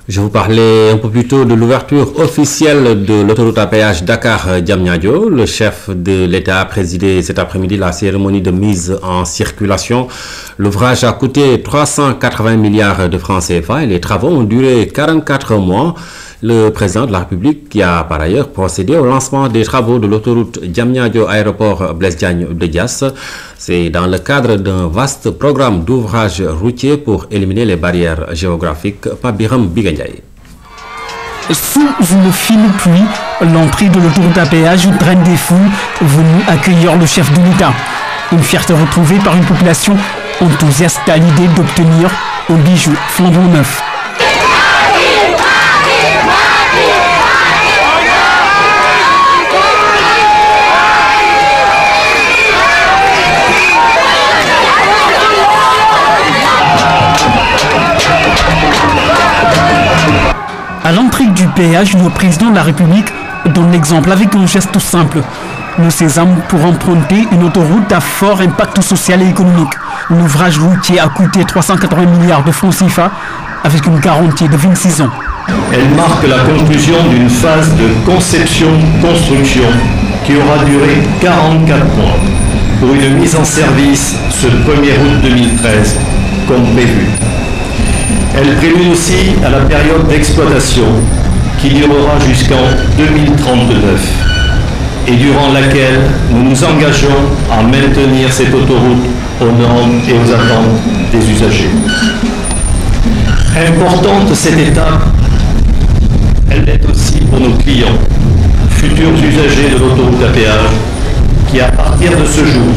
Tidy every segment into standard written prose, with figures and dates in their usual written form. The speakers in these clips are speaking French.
Je vous parlais un peu plus tôt de l'ouverture officielle de l'autoroute à péage Dakar-Diamniadio. Le chef de l'État a présidé cet après-midi la cérémonie de mise en circulation. L'ouvrage a coûté 380 milliards de francs CFA et les travaux ont duré 44 mois. Le président de la République qui a par ailleurs procédé au lancement des travaux de l'autoroute Diamniadio-Aéroport Blaise Diagne de Diass. C'est dans le cadre d'un vaste programme d'ouvrage routier pour éliminer les barrières géographiques. Pabiram Bigandiaï. Sous une fine pluie, l'entrée de l'autoroute à péage draine des foules venues accueillir le chef de l'État. Une fierté retrouvée par une population enthousiaste à l'idée d'obtenir un bijou flambant neuf. À l'entrée du péage, le président de la République donne l'exemple avec un geste tout simple. Le sésame pour emprunter une autoroute à fort impact social et économique. L'ouvrage routier a coûté 380 milliards de francs CFA avec une garantie de 26 ans. Elle marque la conclusion d'une phase de conception-construction qui aura duré 44 mois pour une mise en service ce 1er août 2013 comme prévu. Elle prélude aussi à la période d'exploitation qui durera jusqu'en 2039 et durant laquelle nous nous engageons à maintenir cette autoroute aux normes et aux attentes des usagers. Importante cette étape, elle l'est aussi pour nos clients, futurs usagers de l'autoroute à péage, qui à partir de ce jour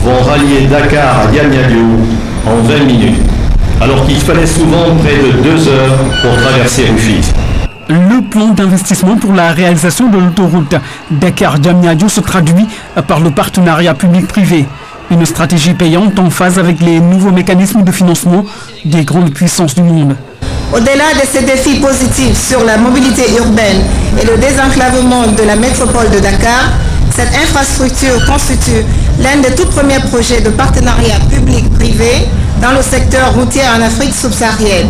vont rallier Dakar à Diamniadio en 20 minutes. Alors qu'il fallait souvent près de 2 heures pour traverser Rufisque. Le plan d'investissement pour la réalisation de l'autoroute Dakar-Diamniadio se traduit par le partenariat public-privé. Une stratégie payante en phase avec les nouveaux mécanismes de financement des grandes puissances du monde. Au-delà de ces défis positifs sur la mobilité urbaine et le désenclavement de la métropole de Dakar, cette infrastructure constitue l'un des tout premiers projets de partenariat public-privé dans le secteur routier en Afrique subsaharienne.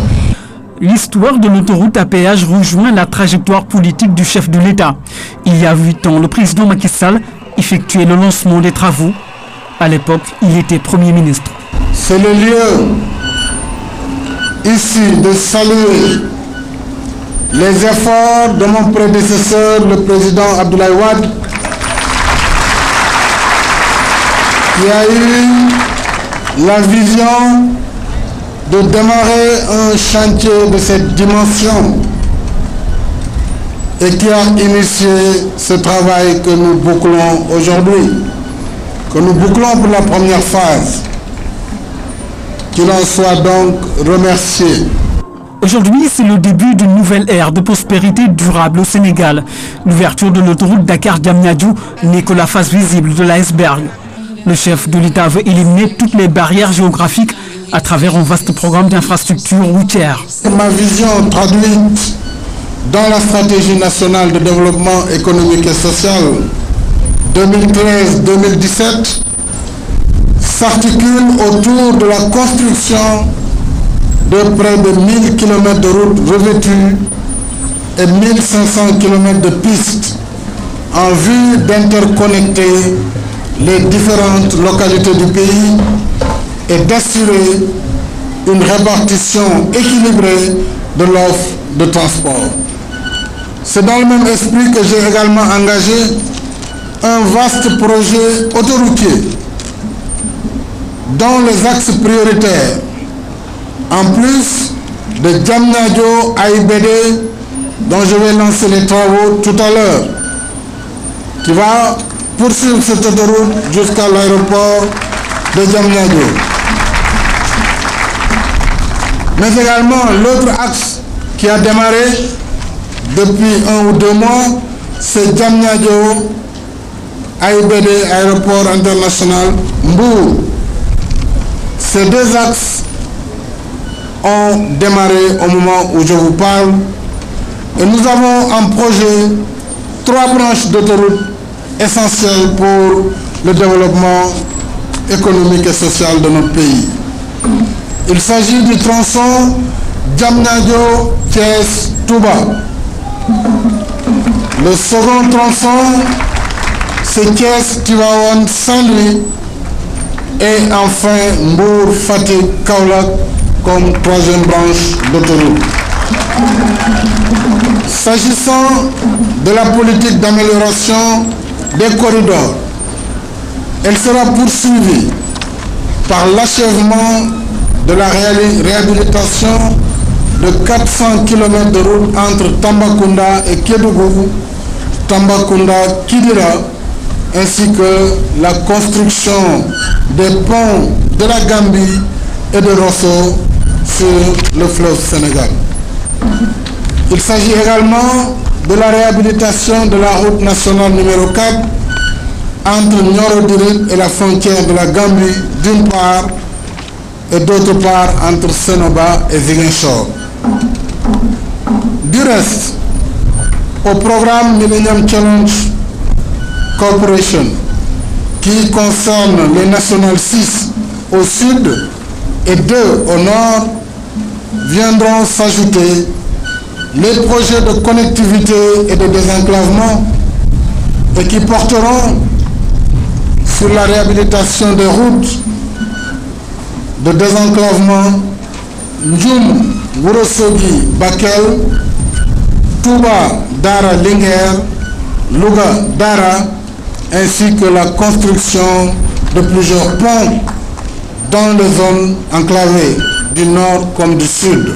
L'histoire de l'autoroute à péage rejoint la trajectoire politique du chef de l'État. Il y a 8 ans, le président Macky Sall effectuait le lancement des travaux. À l'époque, il était Premier ministre. C'est le lieu ici de saluer les efforts de mon prédécesseur, le président Abdoulaye Wade, qui a eu la vision de démarrer un chantier de cette dimension et qui a initié ce travail que nous bouclons aujourd'hui, que nous bouclons pour la première phase. Qu'il en soit donc remercié. Aujourd'hui, c'est le début d'une nouvelle ère de prospérité durable au Sénégal. L'ouverture de l'autoroute Dakar-Diamniadio n'est que la face visible de l'iceberg. Le chef de l'État veut éliminer toutes les barrières géographiques à travers un vaste programme d'infrastructures routières. Ma vision traduite dans la stratégie nationale de développement économique et social 2013-2017 s'articule autour de la construction de près de 1000 km de routes revêtues et 1500 km de pistes en vue d'interconnecter les différentes localités du pays et d'assurer une répartition équilibrée de l'offre de transport. C'est dans le même esprit que j'ai également engagé un vaste projet autoroutier dont les axes prioritaires, en plus de Diamniadio à IBD, dont je vais lancer les travaux tout à l'heure, qui va poursuivre cette autoroute jusqu'à l'aéroport de Diamniadio. Mais également l'autre axe qui a démarré depuis 1 ou 2 mois, c'est Diamniadio, AIBD, aéroport international Mbour. Ces 2 axes ont démarré au moment où je vous parle et nous avons en projet 3 branches d'autoroute essentielles pour le développement économique et social de notre pays. Il s'agit du tronçon Diamniadio, Thiès, Touba. Le second tronçon, c'est Thiès, Tivaouane, Saint-Louis. Et enfin, Mbour, Fatick, Kaolack comme troisième branche d'autoroute. S'agissant de la politique d'amélioration des corridors, elle sera poursuivie par l'achèvement de la réhabilitation de 400 km de route entre Tambacounda et Kédougou, Tambacounda-Kidira, ainsi que la construction des ponts de la Gambie et de Rosso sur le fleuve Sénégal. Il s'agit également de la réhabilitation de la route nationale numéro 4 entre Nioro-Dirib et la frontière de la Gambie d'une part et d'autre part entre Sénoba et Ziguinchor. Du reste, au programme Millennium Challenge Corporation qui concerne les nationales 6 au sud et 2 au nord viendront s'ajouter les projets de connectivité et de désenclavement et qui porteront sur la réhabilitation des routes de désenclavement Ndioum, Wurosogi, Bakel, Touba, Dara, Linguère, Louga, Dara, ainsi que la construction de plusieurs ponts dans les zones enclavées du nord comme du sud.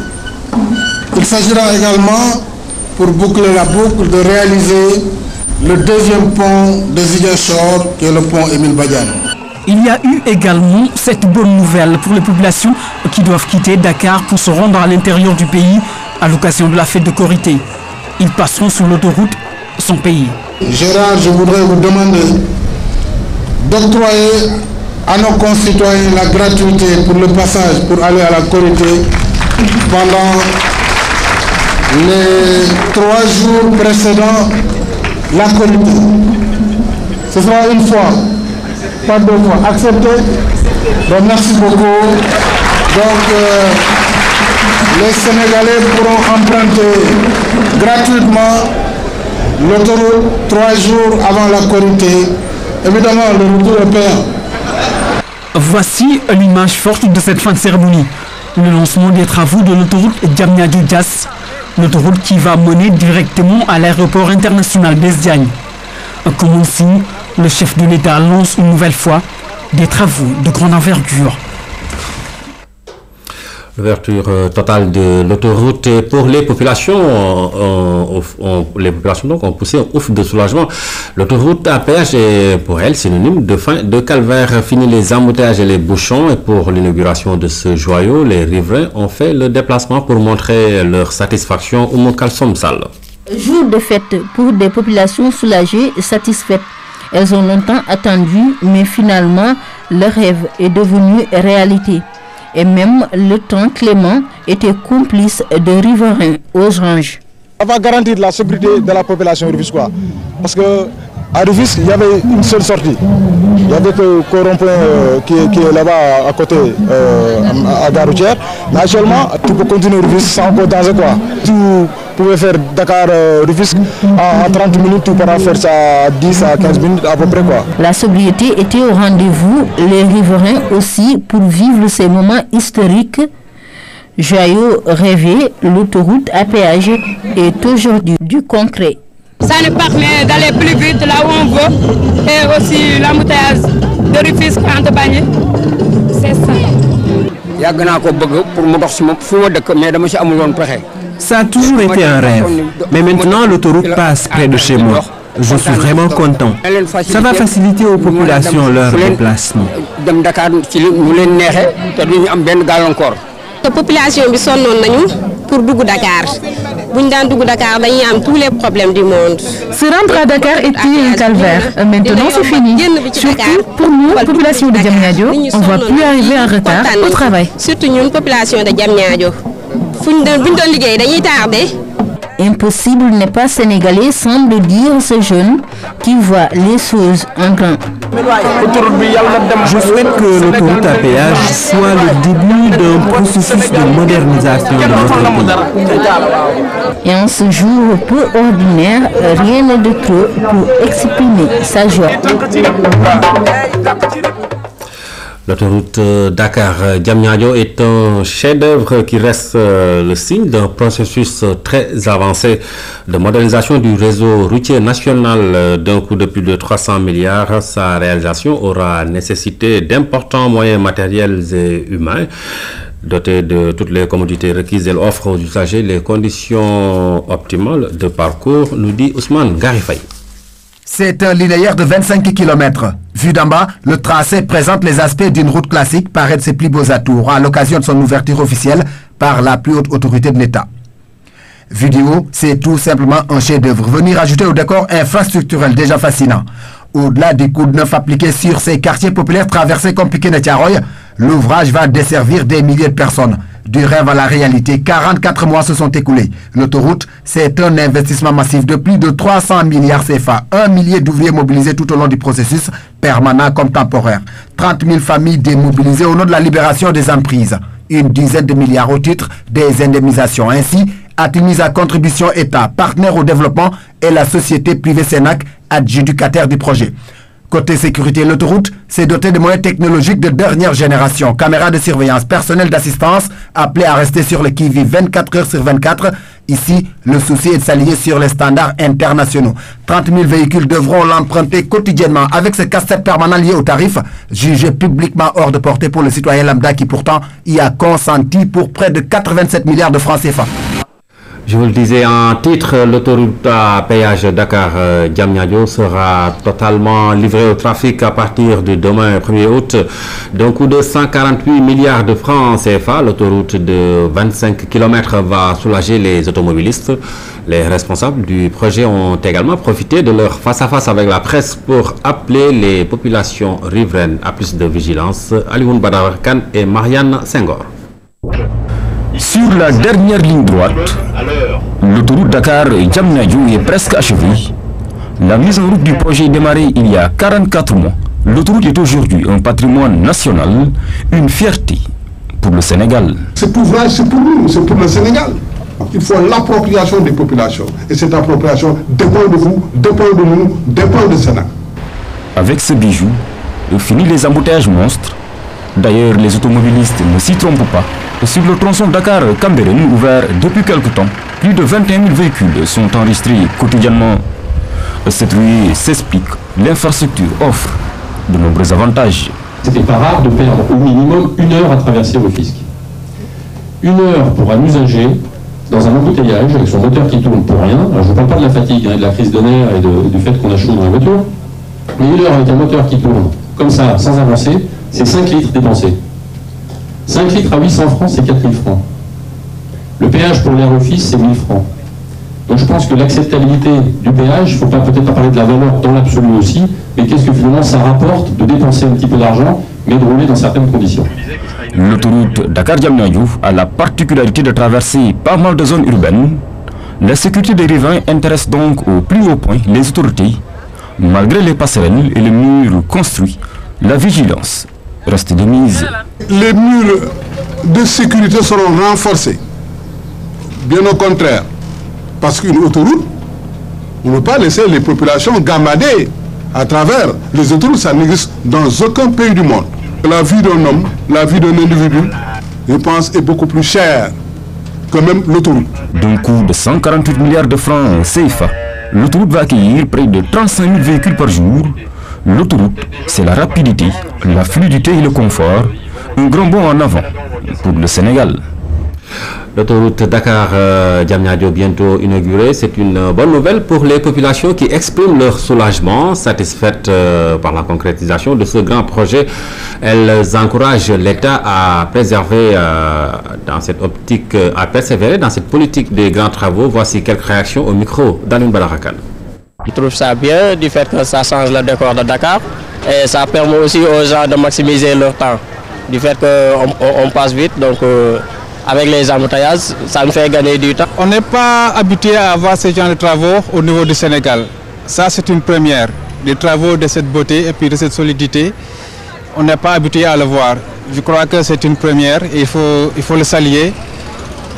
Il s'agira également, pour boucler la boucle, de réaliser le deuxième pont de Ziguinchor, qui est le pont Émile Badiane. Il y a eu également cette bonne nouvelle pour les populations qui doivent quitter Dakar pour se rendre à l'intérieur du pays à l'occasion de la fête de Korité. Ils passeront sur l'autoroute sans payer. Gérard, je voudrais vous demander d'octroyer à nos concitoyens la gratuité pour le passage pour aller à la Korité pendant les 3 jours précédant la Korité. Ce sera une fois, pas 2 fois. Accepté? Donc, merci beaucoup. Donc, les Sénégalais pourront emprunter gratuitement l'autoroute 3 jours avant la Korité. Évidemment, le retour est payant. Voici l'image forte de cette fin de cérémonie. Le lancement des travaux de l'autoroute Diamniadio-Diass, l'autoroute qui va mener directement à l'aéroport international Blaise Diagne. Comme on signe, le chef de l'État lance une nouvelle fois des travaux de grande envergure. L'ouverture totale de l'autoroute pour les populations, donc ont poussé un ouf de soulagement. L'autoroute à péage est pour elle synonyme de fin de calvaire. Fini les embouteillages et les bouchons, et pour l'inauguration de ce joyau, les riverains ont fait le déplacement pour montrer leur satisfaction au Mokalsom Sall. Jour de fête pour des populations soulagées et satisfaites. Elles ont longtemps attendu, mais finalement, leur rêve est devenu réalité. Et même le temps clément était complice de riverains aux ranges. Ça va garantir la sécurité de la population rufisquoise. Parce que à Rufisque, il y avait une seule sortie. Il y avait que rond-point qui est là-bas à côté, à Gare Routière. Mais actuellement, tu peux continuer Rufisque sans encore danger quoi. Tu pouvais faire Dakar-Rufisque en 30 minutes, tu pourras faire ça à 10 à 15 minutes à peu près quoi. La sobriété était au rendez-vous, les riverains aussi, pour vivre ces moments historiques. Joyau rêvé, l'autoroute à péage est aujourd'hui du concret. Ça nous permet d'aller plus vite là où on veut, et aussi l'embouteillage de Rufisque entre Bagné. C'est ça. Ça a toujours été un rêve, mais maintenant l'autoroute passe près de chez moi. Je suis vraiment content. Ça va faciliter aux populations leur déplacement. La population bi sonnoon nañu pour dugg Dakar. Bu ñu daan dugg Dakar dañuy am tous les problèmes du monde. Se rendre à Dakar était un calvaire. Maintenant c'est fini. Surtout pour nous, population de Diamniadio, on ne va plus arriver en retard au travail. Surtout ñun population de Diamniadio. Buñ doon liggéey dañuy tardé. Impossible n'est pas sénégalais, semble dire ce jeune qui voit les choses en grand. Je souhaite que l'autoroute à péage soit le début d'un processus de modernisation de notre pays. Et en ce jour peu ordinaire, rien n'est de trop pour exprimer sa joie. L'autoroute Dakar-Diamniadio est un chef-d'œuvre qui reste le signe d'un processus très avancé de modernisation du réseau routier national d'un coût de plus de 300 milliards. Sa réalisation aura nécessité d'importants moyens matériels et humains. Dotée de toutes les commodités requises, elle offre aux usagers les conditions optimales de parcours, nous dit Ousmane Garifay. C'est un linéaire de 25 km. Vu d'en bas, le tracé présente les aspects d'une route classique par un de ses plus beaux atours à l'occasion de son ouverture officielle par la plus haute autorité de l'État. Vu du haut, c'est tout simplement un chef-d'œuvre. Venir ajouter au décor infrastructurel déjà fascinant. Au-delà du coup de neuf appliqué sur ces quartiers populaires traversés comme Pikine et Thiaroye, l'ouvrage va desservir des milliers de personnes. Du rêve à la réalité, 44 mois se sont écoulés. L'autoroute, c'est un investissement massif de plus de 300 milliards CFA. 1 millier d'ouvriers mobilisés tout au long du processus, permanent comme temporaire. 30 000 familles démobilisées au nom de la libération des emprises. Une dizaine de milliards au titre des indemnisations. Ainsi, a-t-il mis à contribution État, partenaire au développement et la société privée Sénac, adjudicataire du projet. Côté sécurité, l'autoroute s'est dotée de moyens technologiques de dernière génération. Caméras de surveillance, personnel d'assistance appelé à rester sur le qui-vive 24 heures sur 24. Ici, le souci est de s'aligner sur les standards internationaux. 30 000 véhicules devront l'emprunter quotidiennement avec ce casse-tête permanent lié au tarif, jugé publiquement hors de portée pour le citoyen lambda qui pourtant y a consenti pour près de 87 milliards de francs CFA. Je vous le disais en titre, l'autoroute à péage Dakar-Diamniadio sera totalement livrée au trafic à partir de demain 1er août. D'un coût de 148 milliards de francs CFA, l'autoroute de 25 km va soulager les automobilistes. Les responsables du projet ont également profité de leur face-à-face avec la presse pour appeler les populations riveraines à plus de vigilance. Alioune Badar Kane et Marianne Senghor. Sur la dernière ligne droite, l'autoroute Dakar-Diamniadio est presque achevée. La mise en route du projet est démarrée il y a 44 mois. L'autoroute est aujourd'hui un patrimoine national, une fierté pour le Sénégal. Cet ouvrage, c'est pour nous, c'est pour le Sénégal. Il faut l'appropriation des populations. Et cette appropriation dépend de vous, dépend de nous, dépend de Sénégal. Avec ce bijou, fini les embouteillages monstres. D'ailleurs, les automobilistes ne s'y trompent pas. Sur le tronçon Dakar-Cambérène, ouvert depuis quelque temps, plus de 21 000 véhicules sont enregistrés quotidiennement. Cette ruée s'explique. L'infrastructure offre de nombreux avantages. C'était pas rare de perdre au minimum 1 heure à traverser Rufisque. 1 heure pour un usager dans un embouteillage avec son moteur qui tourne pour rien. Alors je ne parle pas de la fatigue, de la crise de nerfs et du fait qu'on a chaud dans la voiture. Mais 1 heure avec un moteur qui tourne comme ça, sans avancer, c'est 5 litres dépensés. 5 litres à 800 francs, c'est 4 000 francs. Le péage pour l'air office, c'est 1 000 francs. Donc je pense que l'acceptabilité du péage, il ne faut peut-être pas parler de la valeur dans l'absolu aussi, mais qu'est-ce que finalement ça rapporte de dépenser un petit peu d'argent, mais de rouler dans certaines conditions. L'autoroute Dakar-Diamniadio a la particularité de traverser pas mal de zones urbaines. La sécurité des riverains intéresse donc au plus haut point les autorités. Malgré les passerelles et les murs construits, la vigilance reste de mise. Les murs de sécurité seront renforcés. Bien au contraire. Parce qu'une autoroute, on ne peut pas laisser les populations gamader à travers les autoroutes. Ça n'existe dans aucun pays du monde. La vie d'un homme, la vie d'un individu, je pense, est beaucoup plus chère que même l'autoroute. D'un coût de 148 milliards de francs CFA, l'autoroute va accueillir près de 35 000 véhicules par jour. L'autoroute, c'est la rapidité, la fluidité et le confort. Un grand bond en avant pour le Sénégal. L'autoroute Dakar-Diamniadio bientôt inaugurée, c'est une bonne nouvelle pour les populations qui expriment leur soulagement, satisfaites par la concrétisation de ce grand projet. Elles encouragent l'État à préserver dans cette optique, à persévérer dans cette politique des grands travaux. Voici quelques réactions au micro d'Alioune Badara Kane. Je trouve ça bien du fait que ça change le décor de Dakar et ça permet aussi aux gens de maximiser leur temps. Du fait qu'on passe vite, donc avec les embouteillages, ça nous fait gagner du temps. On n'est pas habitué à avoir ce genre de travaux au niveau du Sénégal. Ça, c'est une première. des travaux de cette beauté et puis de cette solidité, on n'est pas habitué à le voir. Je crois que c'est une première et il faut le saluer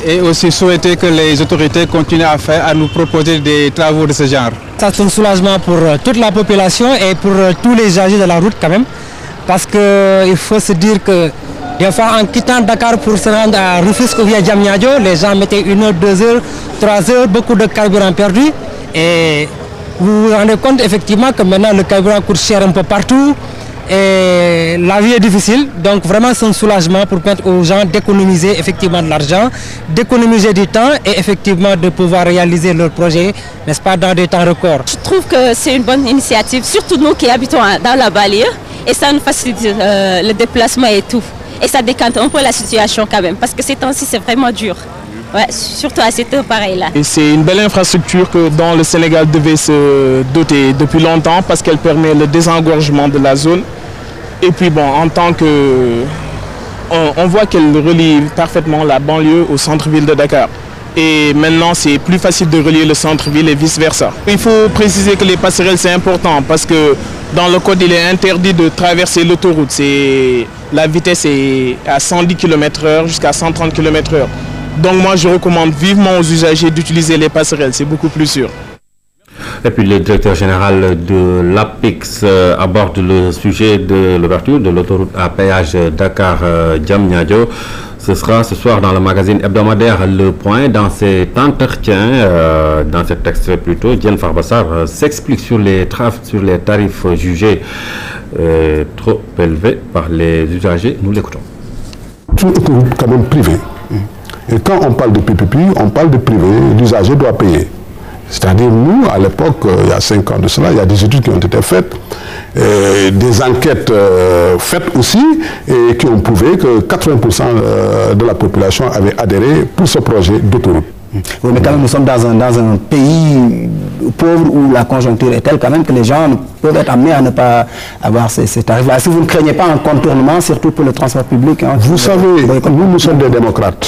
et aussi souhaiter que les autorités continuent à nous proposer des travaux de ce genre. C'est un soulagement pour toute la population et pour tous les usagers de la route quand même, parce qu'il faut se dire que des fois en quittant Dakar pour se rendre à Rufisque ou via Diamniadio, les gens mettaient 1 heure, 2 heures, 3 heures, beaucoup de carburant perdu et vous vous rendez compte effectivement que maintenant le carburant coûte cher un peu partout. Et la vie est difficile, donc vraiment c'est un soulagement pour permettre aux gens d'économiser effectivement de l'argent, d'économiser du temps et effectivement de pouvoir réaliser leurs projets, n'est-ce pas, dans des temps records. Je trouve que c'est une bonne initiative, surtout nous qui habitons dans la banlieue, et ça nous facilite le déplacement et tout. Et ça décante un peu la situation quand même, parce que ces temps-ci c'est vraiment dur. Ouais, surtout à cette heure pareille-là. C'est une belle infrastructure dont le Sénégal devait se doter depuis longtemps parce qu'elle permet le désengorgement de la zone. Et puis bon, en tant que... On voit qu'elle relie parfaitement la banlieue au centre-ville de Dakar. Et maintenant, c'est plus facile de relier le centre-ville et vice-versa. Il faut préciser que les passerelles, c'est important parce que dans le code, il est interdit de traverser l'autoroute. La vitesse est à 110 km/h jusqu'à 130 km/h. Donc moi, je recommande vivement aux usagers d'utiliser les passerelles, c'est beaucoup plus sûr. Et puis le directeur général de l'APIX aborde le sujet de l'ouverture de l'autoroute à péage Dakar-Diamniadio. Ce sera ce soir dans le magazine hebdomadaire Le Point. Dans cet entretien, dans cet extrait plutôt, Diène Farbassar s'explique sur les tarifs jugés trop élevés par les usagers. Nous l'écoutons. C'est une autoroute quand même privée. Et quand on parle de PPP, on parle de privé, l'usager doit payer. C'est-à-dire, nous, à l'époque, il y a 5 ans de cela, il y a des études qui ont été faites, des enquêtes faites aussi, et qui ont prouvé que 80% de la population avait adhéré pour ce projet d'autoroute. Oui, mais quand même, nous sommes dans un pays pauvre où la conjoncture est telle quand même que les gens peuvent être amenés à ne pas avoir ces tarifs-là. Si vous ne craignez pas un contournement, surtout pour le transport public... Hein, vous savez, nous sommes des démocrates.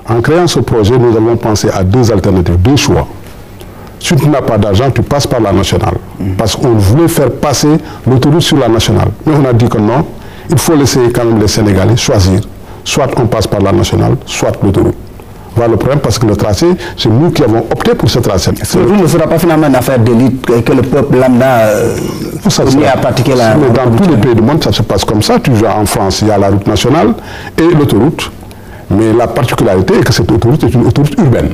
En créant ce projet, nous avons pensé à 2 alternatives, 2 choix. Si tu n'as pas d'argent, tu passes par la nationale. Parce qu'on voulait faire passer l'autoroute sur la nationale. Mais on a dit que non, il faut laisser quand même les Sénégalais choisir. Soit on passe par la nationale, soit l'autoroute. Voilà le problème, parce que le tracé, c'est nous qui avons opté pour ce tracé. L'autoroute ne sera pas finalement une affaire d'élite que le peuple lambda est à pratiquer la... Mais dans tous les pays du monde, ça se passe comme ça. Tu vois, en France, il y a la route nationale et l'autoroute. Mais la particularité est que cette autoroute est une autoroute urbaine.